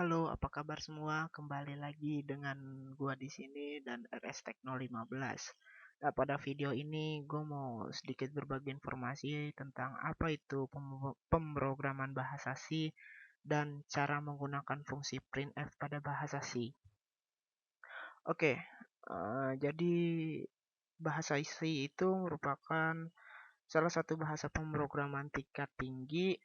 Halo, apa kabar semua? Kembali lagi dengan gua di sini dan RS Tekno 15. Nah, pada video ini gue mau sedikit berbagi informasi tentang apa itu pemrograman bahasa C dan cara menggunakan fungsi printf pada bahasa C. Oke, jadi bahasa C itu merupakan salah satu bahasa pemrograman tingkat tinggi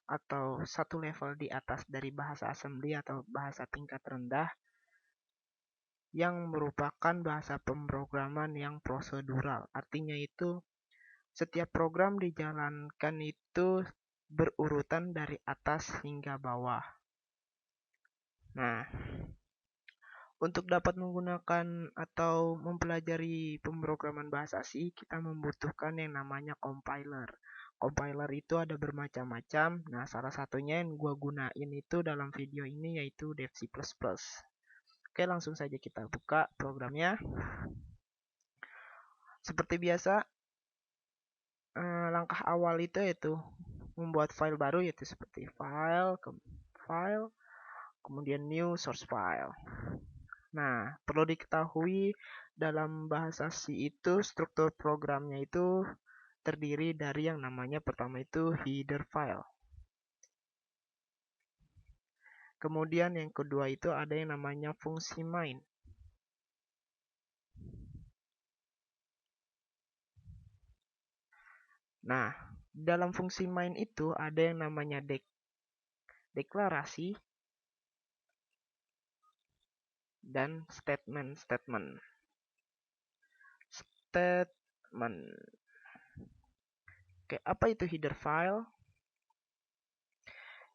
atau satu level di atas dari bahasa assembly atau bahasa tingkat rendah yang merupakan bahasa pemrograman yang prosedural. Artinya itu setiap program dijalankan itu berurutan dari atas hingga bawah. Nah, untuk dapat menggunakan atau mempelajari pemrograman bahasa C, kita membutuhkan yang namanya compiler. Compiler itu ada bermacam-macam. Nah, salah satunya yang gua gunain itu dalam video ini yaitu DevC++. Oke, langsung saja kita buka programnya. Seperti biasa, langkah awal itu yaitu membuat file baru, yaitu seperti file, kemudian new source file. Nah, perlu diketahui dalam bahasa C itu struktur programnya itu terdiri dari yang namanya pertama itu header file. Kemudian yang kedua itu ada yang namanya fungsi main. Nah, dalam fungsi main itu ada yang namanya deklarasi dan statement. Oke, apa itu header file?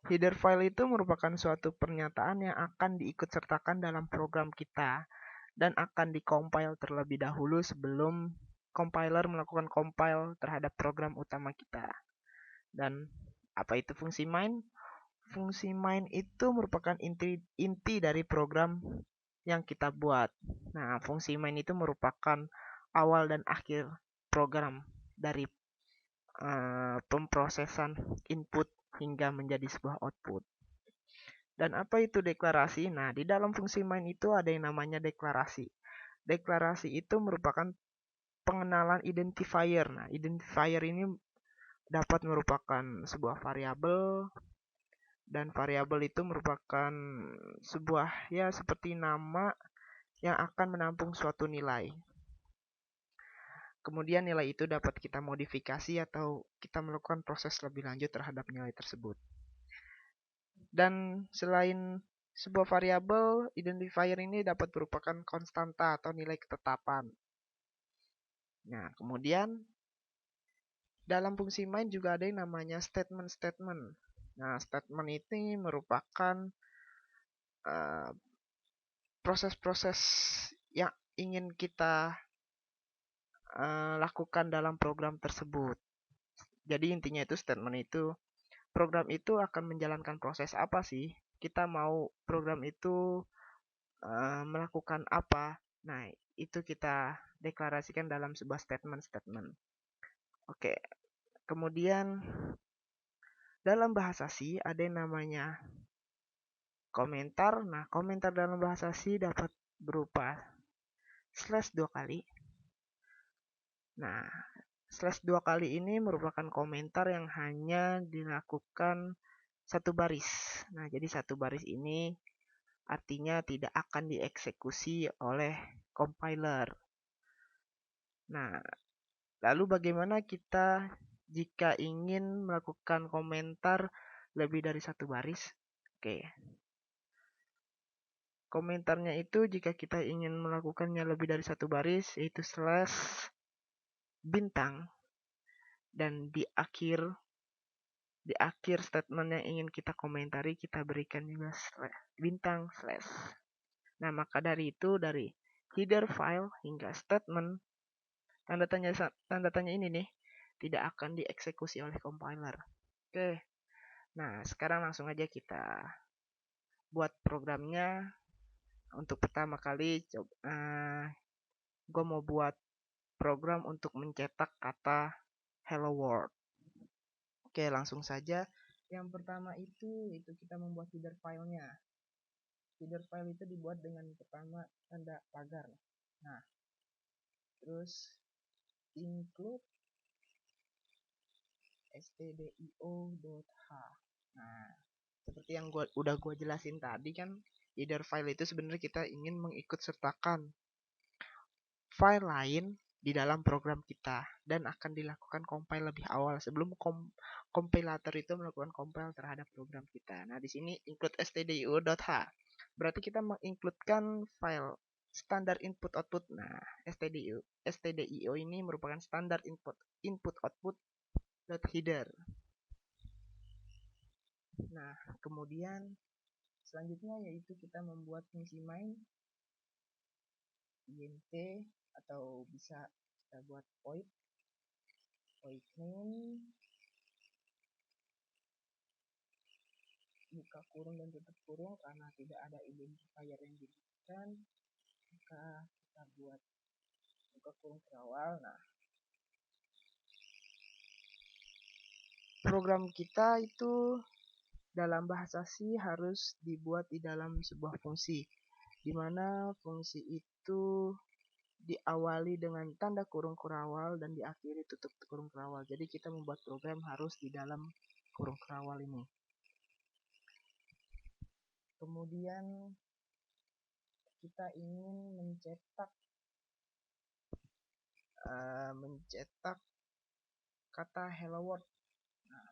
Header file itu merupakan suatu pernyataan yang akan diikutsertakan dalam program kita dan akan dikompil terlebih dahulu sebelum compiler melakukan compile terhadap program utama kita. Dan apa itu fungsi main? Fungsi main itu merupakan inti dari program yang kita buat. Nah, fungsi main itu merupakan awal dan akhir program dari pemrosesan input hingga menjadi sebuah output. Dan apa itu deklarasi? Nah, di dalam fungsi main itu ada yang namanya deklarasi. Deklarasi itu merupakan pengenalan identifier. Nah, identifier ini dapat merupakan sebuah variabel dan variabel itu merupakan sebuah ya seperti nama yang akan menampung suatu nilai. Kemudian nilai itu dapat kita modifikasi atau kita melakukan proses lebih lanjut terhadap nilai tersebut. Dan selain sebuah variabel, identifier ini dapat merupakan konstanta atau nilai ketetapan. Nah, kemudian dalam fungsi main juga ada yang namanya statement. Nah, statement ini merupakan proses-proses yang ingin kita lakukan dalam program tersebut. Jadi intinya itu statement itu, program itu akan menjalankan proses apa sih? Kita mau program itu melakukan apa? Nah, itu kita deklarasikan dalam sebuah statement. Oke, kemudian dalam bahasa C ada yang namanya komentar. Nah, komentar dalam bahasa C dapat berupa slash 2 kali. Nah, slash 2 kali ini merupakan komentar yang hanya dilakukan satu baris. Nah, jadi satu baris ini artinya tidak akan dieksekusi oleh compiler. Nah, lalu bagaimana kita jika ingin melakukan komentar lebih dari satu baris? Oke. Komentarnya itu jika kita ingin melakukannya lebih dari satu baris yaitu slash bintang dan di akhir statement yang ingin kita komentari kita berikan juga bintang slash. Nah, maka dari itu dari header file hingga statement tanda tanya ini nih tidak akan dieksekusi oleh compiler. Oke. Nah, sekarang langsung aja kita buat programnya. Untuk pertama kali gue mau buat program untuk mencetak kata hello world. Oke, langsung saja. Yang pertama itu kita membuat header filenya. Header file itu dibuat dengan pertama tanda pagar. Nah, terus include stdio.h. Nah, seperti yang udah gua jelasin tadi kan, header file itu sebenarnya kita ingin mengikut sertakan file lain di dalam program kita dan akan dilakukan compile lebih awal sebelum compilator itu melakukan compile terhadap program kita. Nah, di sini include stdio.h. Berarti kita mengincludekan file standar input output. Nah, stdio ini merupakan standar input output header. Nah, kemudian selanjutnya yaitu kita membuat fungsi main int atau bisa kita buat void main buka kurung dan tutup kurung. Karena tidak ada identifier yang diberikan, maka kita buat buka kurung terawal. Nah, program kita itu dalam bahasa C harus dibuat di dalam sebuah fungsi, di mana fungsi itu diawali dengan tanda kurung kerawal dan diakhiri tutup kurung kerawal. Jadi kita membuat program harus di dalam kurung kerawal ini. Kemudian kita ingin mencetak kata hello world. Nah,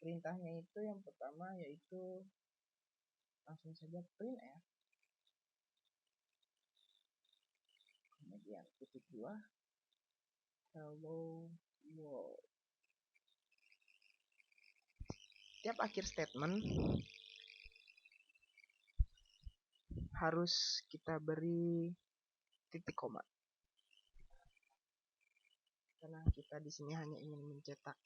perintahnya itu yang pertama yaitu langsung saja print ya. Kemudian titik 2 hello world. Tiap akhir statement harus kita beri titik koma. Karena kita di sini hanya ingin mencetak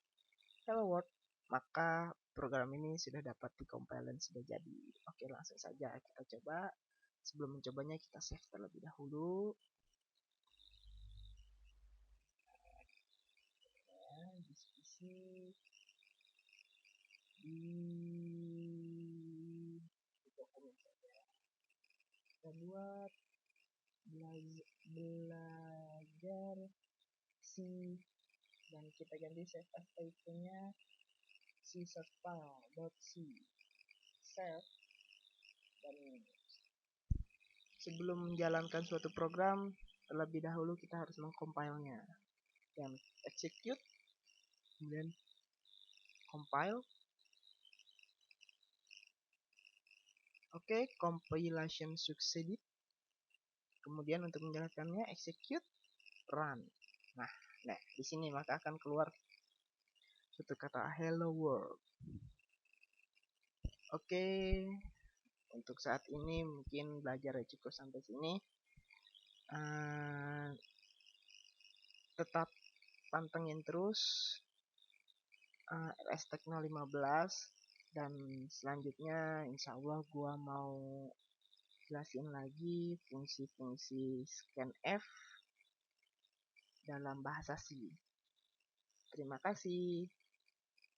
hello world, maka program ini sudah dapat dikompil dan sudah jadi. Oke, langsung saja kita coba. Sebelum mencobanya kita save terlebih dahulu. Diskusi di dokumen saja. Kita buat belajar C dan kita ganti save as type-nya C save file.c save. Dan sebelum menjalankan suatu program, terlebih dahulu kita harus mengcompile-nya. Dan execute, kemudian compile. Oke, compilation succeeded. Kemudian untuk menjalankannya execute run. Nah, di sini maka akan keluar suatu kata hello world. Oke, untuk saat ini mungkin belajar cukup sampai sini. Tetap pantengin terus RS Tekno 15 dan selanjutnya insya Allah gua mau jelasin lagi fungsi-fungsi scanf dalam bahasa C. Terima kasih.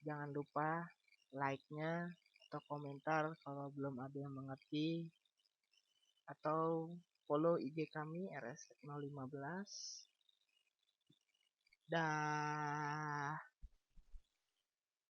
Jangan lupa like-nya atau komentar kalau belum ada yang mengerti, atau follow IG kami RS Tekno 15. Dah.